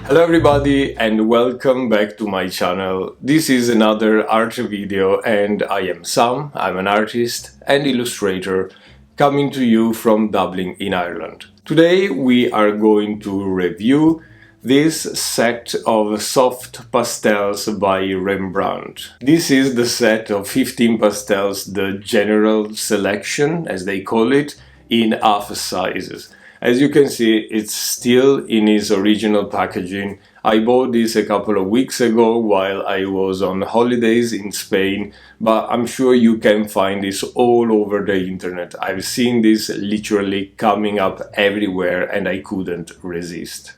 Hello everybody and welcome back to my channel. This is another art video and I am Sam. I'm an artist and illustrator coming to you from Dublin in Ireland. Today we are going to review this set of soft pastels by Rembrandt. This is the set of 15 pastels, the general selection as they call it, in half sizes. As you can see, it's still in its original packaging. I bought this a couple of weeks ago while I was on holidays in Spain, but I'm sure you can find this all over the internet. I've seen this literally coming up everywhere and I couldn't resist.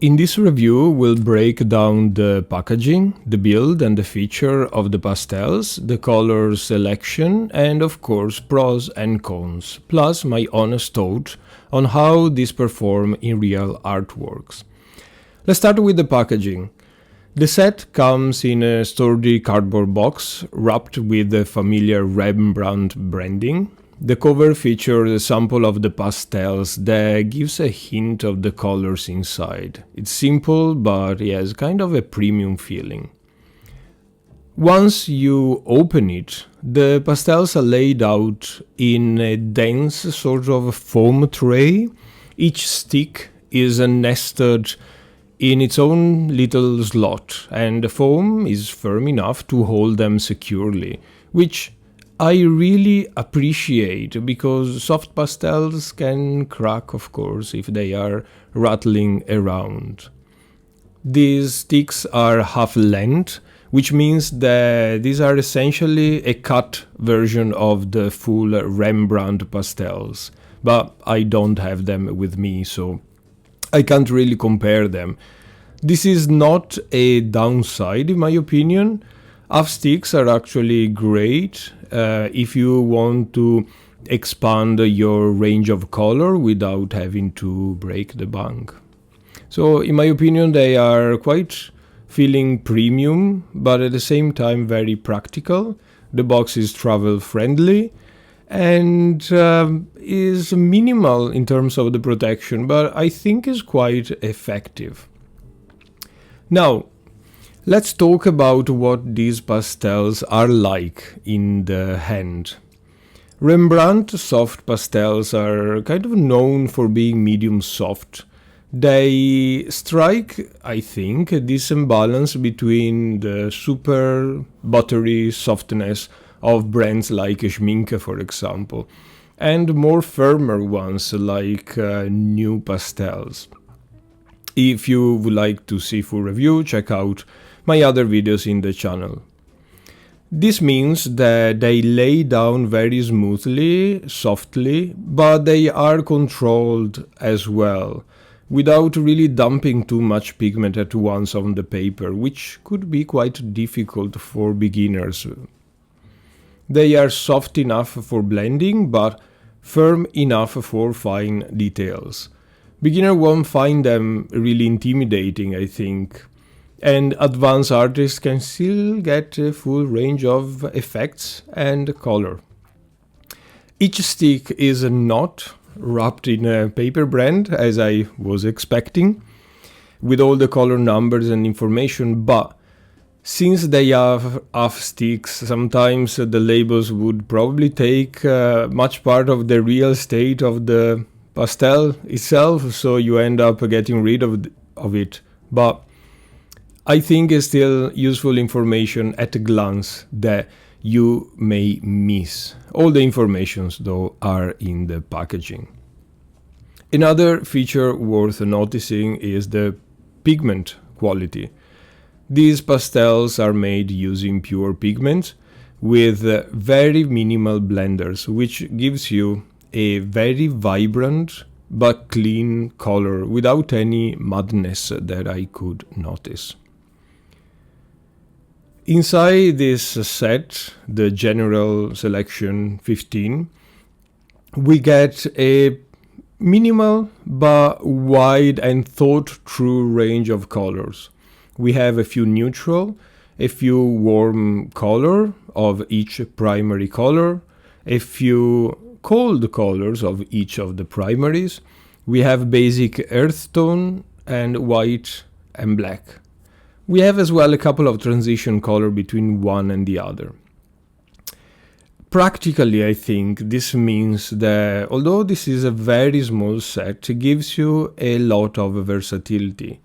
In this review, we'll break down the packaging, the build and the feature of the pastels, the color selection, and of course pros and cons, plus my honest thought on how these perform in real artworks. Let's start with the packaging. The set comes in a sturdy cardboard box wrapped with the familiar Rembrandt branding. The cover features a sample of the pastels that gives a hint of the colors inside. It's simple, but it has kind of a premium feeling. Once you open it, the pastels are laid out in a dense sort of foam tray. Each stick is nested in its own little slot, and the foam is firm enough to hold them securely, which I really appreciate because soft pastels can crack, of course, if they are rattling around. These sticks are half length, which means that these are essentially a cut version of the full Rembrandt pastels, but I don't have them with me, so I can't really compare them. This is not a downside, in my opinion. Half sticks are actually great if you want to expand your range of color without having to break the bank. So in my opinion they are quite feeling premium, but at the same time very practical. The box is travel friendly and is minimal in terms of the protection, but I think is quite effective. Now, let's talk about what these pastels are like in the hand. Rembrandt soft pastels are kind of known for being medium soft. They strike, I think, a decent balance between the super buttery softness of brands like Schmincke, for example, and more firmer ones like NuPastels. If you would like to see full review, check out my other videos in the channel. This means that they lay down very smoothly, softly, but they are controlled as well, without really dumping too much pigment at once on the paper, which could be quite difficult for beginners. They are soft enough for blending, but firm enough for fine details. Beginner won't find them really intimidating, I think. And advanced artists can still get a full range of effects and color. Each stick is not wrapped in a paper brand, as I was expecting, with all the color numbers and information, but since they have half sticks, sometimes the labels would probably take much part of the real estate of the pastel itself, so you end up getting rid of it. But I think it's still useful information at a glance that you may miss. All the informations though are in the packaging. Another feature worth noticing is the pigment quality. These pastels are made using pure pigment with very minimal blenders, which gives you a very vibrant but clean color without any madness that I could notice. Inside this set, the general selection 15, we get a minimal but wide and thought through range of colors. We have a few neutral, a few warm color of each primary color, a few cold colors of each of the primaries. We have basic earth tone, and white and black. We have as well a couple of transition color between one and the other. Practically, I think this means that although this is a very small set, it gives you a lot of versatility.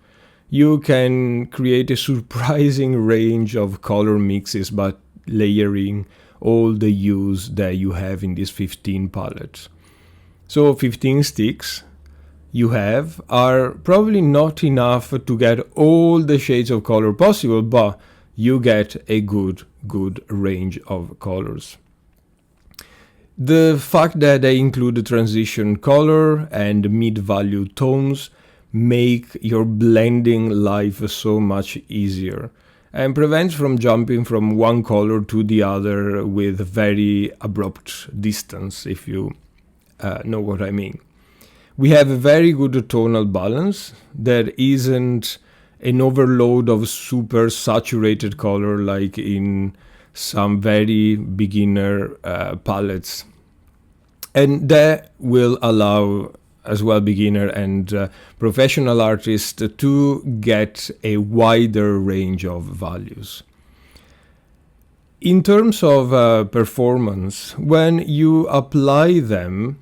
You can create a surprising range of color mixes by layering all the hues that you have in these 15 palettes. So 15 sticks you have are probably not enough to get all the shades of color possible, but you get a good range of colors. The fact that they include the transition color and mid-value tones make your blending life so much easier and prevents from jumping from one color to the other with very abrupt distance, if you know what I mean. We have a very good tonal balance. There isn't an overload of super saturated color like in some very beginner palettes. And that will allow as well beginner and professional artists to get a wider range of values. In terms of performance, when you apply them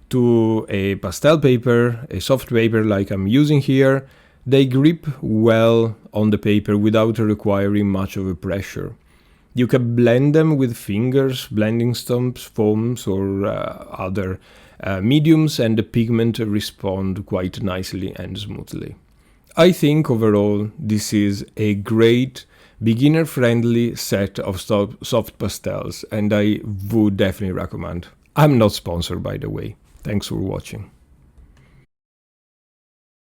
to a pastel paper, a soft paper like I'm using here, they grip well on the paper without requiring much of a pressure. You can blend them with fingers, blending stumps, foams or other mediums, and the pigment respond quite nicely and smoothly. I think overall this is a great beginner-friendly set of soft pastels, and I would definitely recommend. I'm not sponsored, by the way. Thanks for watching.